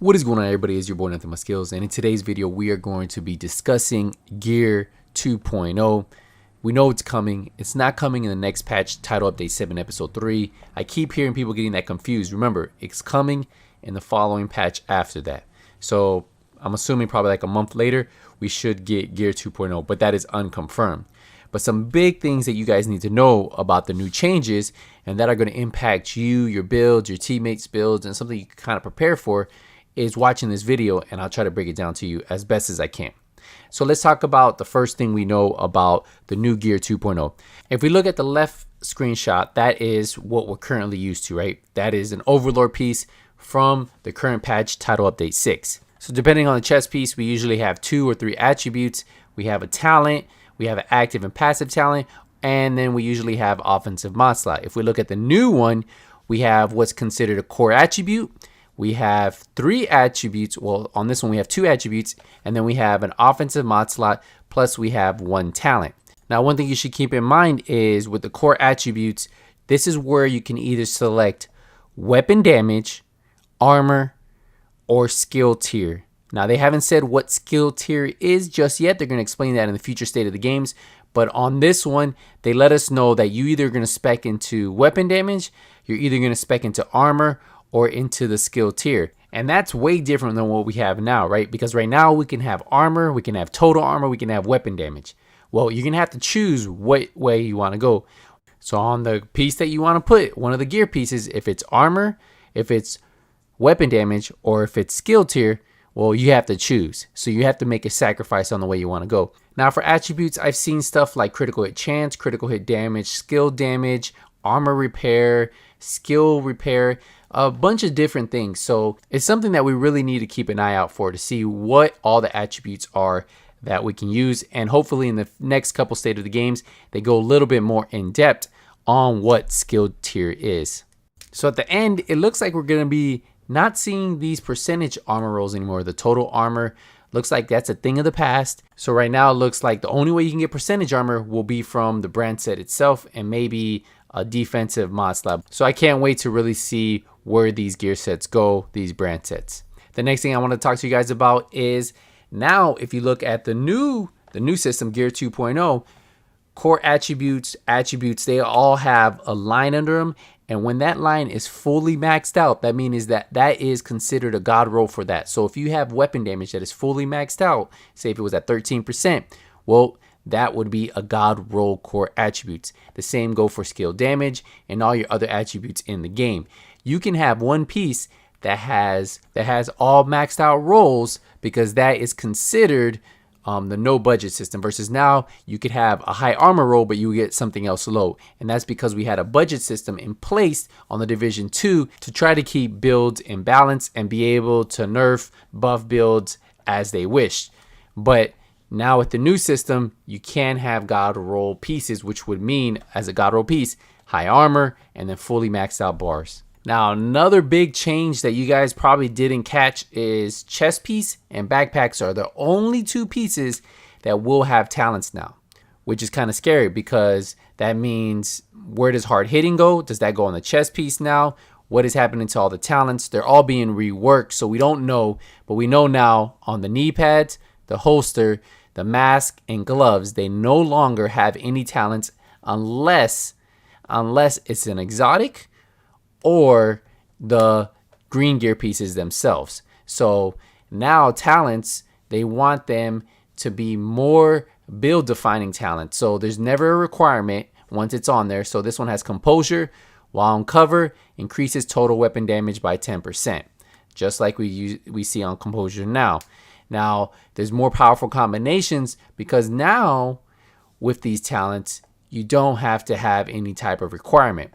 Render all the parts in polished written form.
What is going on, everybody? It's your boy Nothing But Skills, and in today's video we are going to be discussing Gear 2.0. We know it's coming. It's not coming in the next patch, Title Update 7 Episode 3. I keep hearing people getting that confused. Remember, it's coming in the following patch after that. So I'm assuming probably like a month later we should get Gear 2.0, but that is unconfirmed. But some big things that you guys need to know about the new changes and that are going to impact you, your builds, your teammates' builds, and something you can kind of prepare for is watching this video, and I'll try to break it down to you as best as I can. So let's talk about the first thing we know about the new Gear 2.0. If we look at the left screenshot, that is what we're currently used to, right? That is an Overlord piece from the current patch, Title Update 6. So depending on the chess piece, we usually have 2 or 3 attributes. We have a talent, we have an active and passive talent, and then we usually have offensive mod slot. If we look at the new one, we have what's considered a core attribute. We have 3 attributes. Well, on this one, we have 2 attributes, and then we have an offensive mod slot, plus we have 1 talent. Now, one thing you should keep in mind is with the core attributes, this is where you can either select weapon damage, armor, or skill tier. Now, they haven't said what skill tier is just yet. They're going to explain that in the future state of the games. But on this one, they let us know that you either going to spec into weapon damage, you're either going to spec into armor, or into the skill tier. And that's way different than what we have now, right? Because right now we can have armor, we can have total armor, we can have weapon damage. Well, you're gonna have to choose what way you wanna go. So on the piece that you wanna put, one of the gear pieces, if it's armor, if it's weapon damage, or if it's skill tier, well, you have to choose. So you have to make a sacrifice on the way you wanna go. Now for attributes, I've seen stuff like critical hit chance, critical hit damage, skill damage, armor repair, skill repair, a bunch of different things. So it's something that we really need to keep an eye out for to see what all the attributes are that we can use. And hopefully in the next couple state of the games, they go a little bit more in depth on what skill tier is. So at the end, it looks like we're going to be not seeing these percentage armor rolls anymore. The total armor looks like that's a thing of the past. So right now it looks like the only way you can get percentage armor will be from the brand set itself and maybe a defensive mod slab. So I can't wait to really see where these gear sets go, these brand sets. The next thing I want to talk to you guys about is now if you look at the new system, Gear 2.0, core attributes, they all have a line under them. And when that line is fully maxed out, that means that is considered a god roll for that. So if you have weapon damage that is fully maxed out, say if it was at 13%, well, that would be a god roll core attributes. The same go for skill damage and all your other attributes in the game. You can have one piece that has all maxed out rolls because that is considered the no budget system, versus now you could have a high armor roll but you get something else low, and that's because we had a budget system in place on the Division 2 to try to keep builds in balance and be able to nerf buff builds as they wished. But now with the new system, you can have god roll pieces, which would mean as a god roll piece, high armor and then fully maxed out bars. Now another big change that you guys probably didn't catch is chest piece and backpacks are the only 2 pieces that will have talents now, which is kind of scary because that means where does hard hitting go? Does that go on the chest piece now? What is happening to all the talents? They're all being reworked, so we don't know, but we know now on the knee pads, the holster, the mask, and gloves, they no longer have any talents unless it's an exotic or the green gear pieces themselves. So now talents, they want them to be more build defining talent. So there's never a requirement once it's on there. So this one has composure, while on cover, increases total weapon damage by 10%, just like we see on composure now. Now there's more powerful combinations because now with these talents, you don't have to have any type of requirement.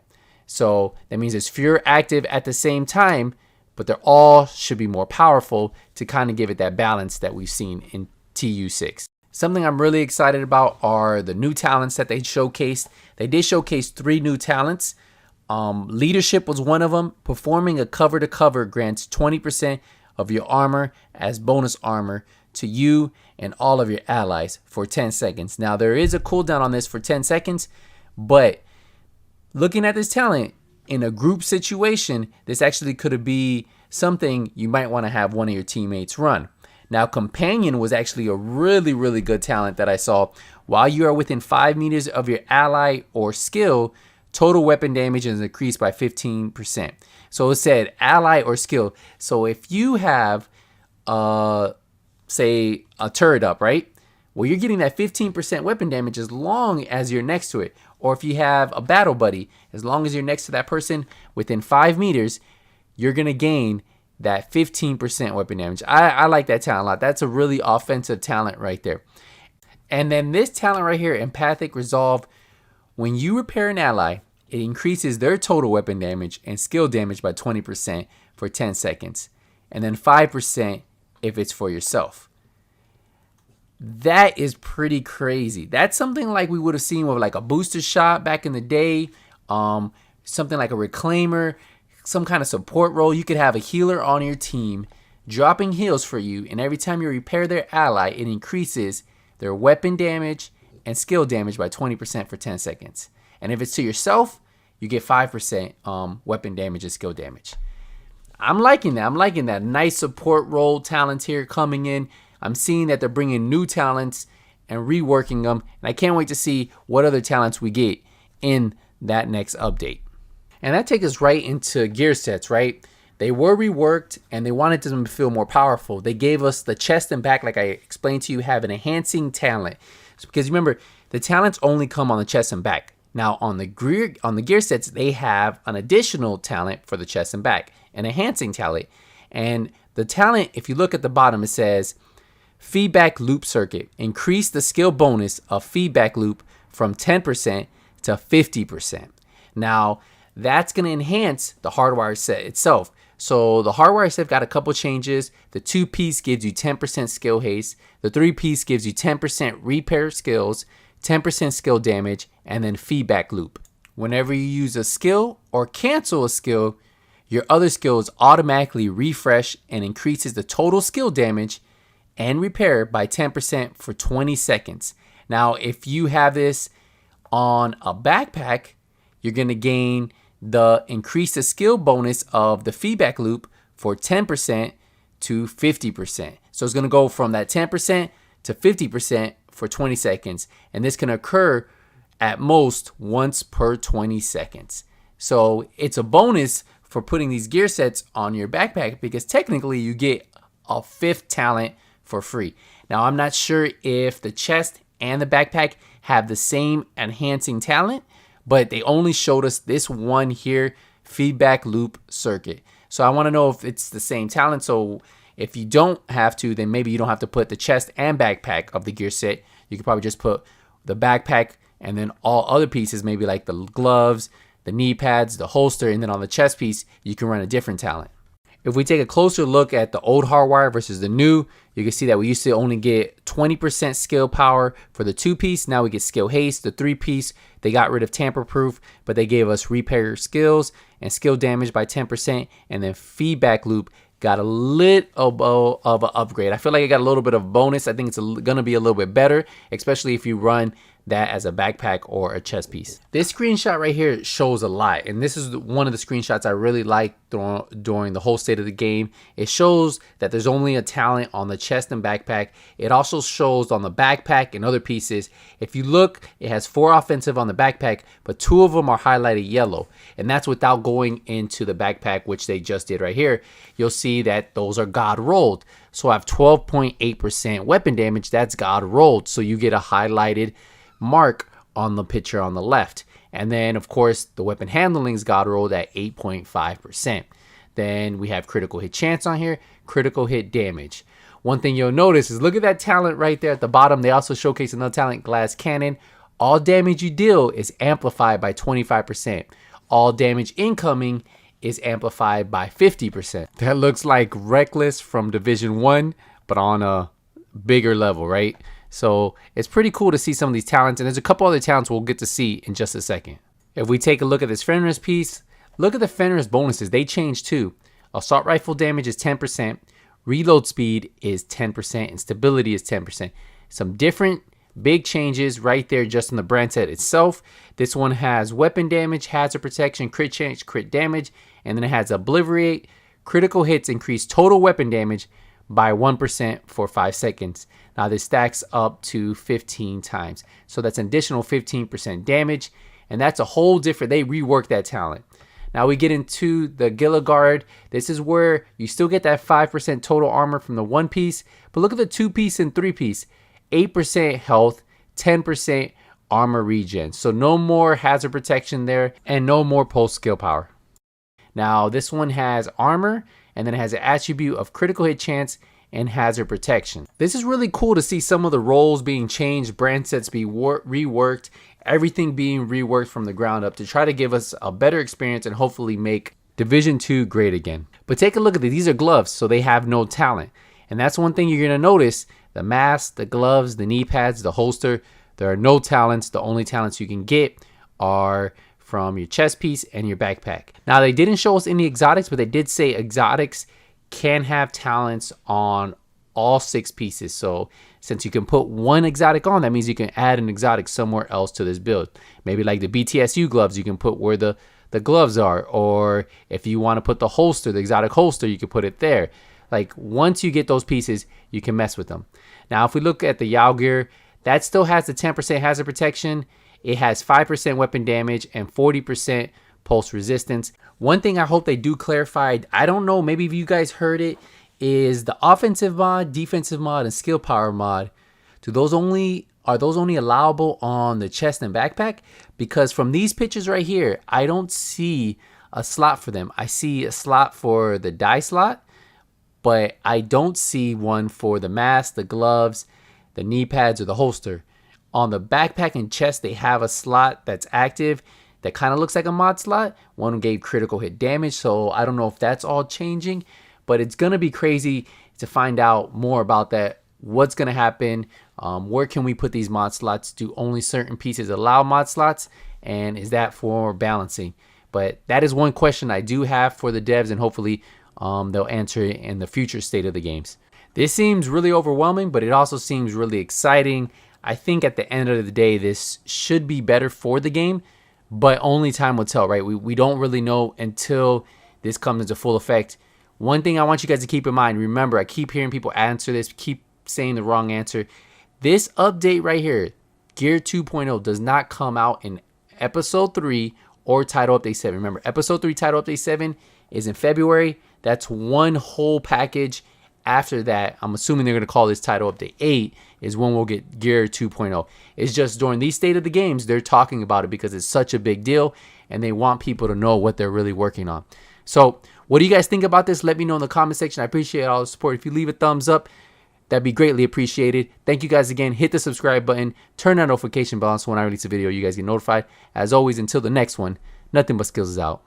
So that means there's fewer active at the same time, but they're all should be more powerful to kind of give it that balance that we've seen in TU6. Something I'm really excited about are the new talents that they showcased. They did showcase 3 new talents. Leadership was one of them. Performing a cover to cover grants 20% of your armor as bonus armor to you and all of your allies for 10 seconds. Now there is a cooldown on this for 10 seconds, but looking at this talent in a group situation, this actually could be something you might want to have one of your teammates run. Now, Companion was actually a really, really good talent that I saw. While you are within 5 meters of your ally or skill, total weapon damage is increased by 15%. So it said ally or skill. So if you have, say, a turret up, right? Well, you're getting that 15% weapon damage as long as you're next to it. Or if you have a battle buddy, as long as you're next to that person within 5 meters, you're going to gain that 15% weapon damage. I like that talent a lot. That's a really offensive talent right there. And then this talent right here, Empathic Resolve, when you repair an ally, it increases their total weapon damage and skill damage by 20% for 10 seconds. And then 5% if it's for yourself. That is pretty crazy. That's something like we would have seen with like a booster shot back in the day. Something like a reclaimer, some kind of support role. You could have a healer on your team dropping heals for you, and every time you repair their ally, it increases their weapon damage and skill damage by 20% for 10 seconds. And if it's to yourself, you get 5% weapon damage and skill damage. I'm liking that. I'm liking that. Nice support role talent here coming in. I'm seeing that they're bringing new talents and reworking them, and I can't wait to see what other talents we get in that next update. And that takes us right into gear sets, right? They were reworked and they wanted them to feel more powerful. They gave us the chest and back, like I explained to you, have an enhancing talent. It's because remember, the talents only come on the chest and back. Now on the gear sets, they have an additional talent for the chest and back, an enhancing talent. And the talent, if you look at the bottom, it says feedback loop circuit. Increase the skill bonus of feedback loop from 10% to 50%. Now, that's going to enhance the hardwire set itself. So the hardwire set got a couple changes. The 2-piece gives you 10% skill haste. The 3-piece gives you 10% repair skills, 10% skill damage, and then feedback loop. Whenever you use a skill or cancel a skill, your other skills automatically refresh and increases the total skill damage and repair by 10% for 20 seconds. Now, if you have this on a backpack, you're going to gain the increase the skill bonus of the feedback loop for 10% to 50%. So it's going to go from that 10% to 50% for 20 seconds. And this can occur at most once per 20 seconds. So it's a bonus for putting these gear sets on your backpack because technically you get a 5th talent for free. Now, I'm not sure if the chest and the backpack have the same enhancing talent, but they only showed us this one here, feedback loop circuit. So I want to know if it's the same talent. So if you don't have to, then maybe you don't have to put the chest and backpack of the gear set. You could probably just put the backpack and then all other pieces, maybe like the gloves, the knee pads, the holster, and then on the chest piece, you can run a different talent. If we take a closer look at the old hardwire versus the new, you can see that we used to only get 20% skill power for the 2-piece. Now we get skill haste. The 3-piece, they got rid of tamper proof, but they gave us repair skills and skill damage by 10%. And then feedback loop got a little of an upgrade. I feel like it got a little bit of bonus. I think it's going to be a little bit better, especially if you run that as a backpack or a chest piece. This screenshot right here shows a lot, and this is one of the screenshots I really liked during the whole state of the game. It shows that there's only a talent on the chest and backpack. It also shows on the backpack and other pieces. If you look, it has 4 offensive on the backpack, but 2 of them are highlighted yellow, and that's without going into the backpack, which they just did right here. You'll see that those are God rolled. So I have 12.8% weapon damage. That's God rolled. So you get a highlighted mark on the picture on the left. And then of course the weapon handling is God rolled at 8.5%. Then we have critical hit chance on here, critical hit damage. One thing you'll notice is look at that talent right there at the bottom. They also showcase another talent, glass cannon. All damage you deal is amplified by 25%. All damage incoming is amplified by 50%. That looks like Reckless from Division 1, but on a bigger level, right? So it's pretty cool to see some of these talents, and there's a couple other talents we'll get to see in just a second. If we take a look at this Fenris piece, look at the Fenris bonuses. They changed too. Assault rifle damage is 10%, reload speed is 10%, and stability is 10%. Some different big changes right there just in the brand set itself. This one has weapon damage, hazard protection, crit change, crit damage, and then it has obliterate, critical hits increase total weapon damage by 1% for 5 seconds. Now this stacks up to 15 times. So that's an additional 15% damage. And that's a whole different, they reworked that talent. Now we get into the Gila Guard. This is where you still get that 5% total armor from the 1-piece. But look at the 2-piece and 3-piece. 8% health, 10% armor regen. So no more hazard protection there and no more pulse skill power. Now this one has armor and then it has an attribute of critical hit chance and hazard protection. This is really cool to see some of the roles being changed, brand sets be reworked, everything being reworked from the ground up to try to give us a better experience and hopefully make Division 2 great again. But take a look at these are gloves, so they have no talent. And that's one thing you're gonna notice, the mask, the gloves, the knee pads, the holster, there are no talents. The only talents you can get are from your chest piece and your backpack. Now they didn't show us any exotics, but they did say exotics can have talents on all 6 pieces. So since you can put one exotic on, that means you can add an exotic somewhere else to this build. Maybe like the BTSU gloves, you can put where the gloves are, or if you want to put the holster, the exotic holster, you can put it there. Like once you get those pieces, you can mess with them. Now if we look at the Yao gear, that still has the 10% hazard protection. It has 5% weapon damage and 40% pulse resistance. One thing I hope they do clarify, I don't know, maybe if you guys heard it, is the offensive mod, defensive mod, and skill power mod. Are those only allowable on the chest and backpack? Because from these pictures right here, I don't see a slot for them. I see a slot for the die slot, but I don't see one for the mask, the gloves, the knee pads, or the holster. On the backpack and chest, they have a slot that's active that kind of looks like a mod slot. One gave critical hit damage, so I don't know if that's all changing, but it's going to be crazy to find out more about that. What's going to happen? Where can we put these mod slots? Do only certain pieces allow mod slots? And is that for balancing? But that is one question I do have for the devs, and hopefully they'll answer it in the future state of the games. This seems really overwhelming, but it also seems really exciting. I think at the end of the day, this should be better for the game, but only time will tell, right? We don't really know until this comes into full effect. One thing I want you guys to keep in mind, remember, I keep hearing people answer this, keep saying the wrong answer. This update right here, Gear 2.0, does not come out in Episode 3 or Title Update 7. Remember, Episode 3, Title Update 7 is in February. That's one whole package. After that, I'm assuming they're going to call this Title Update 8 is when we'll get Gear 2.0. It's just during these state of the games, they're talking about it because it's such a big deal and they want people to know what they're really working on. So what do you guys think about this? Let me know in the comment section. I appreciate all the support. If you leave a thumbs up, that'd be greatly appreciated. Thank you guys again. Hit the subscribe button. Turn that notification bell on so when I release a video, you guys get notified. As always, until the next one, nothing but skills is out.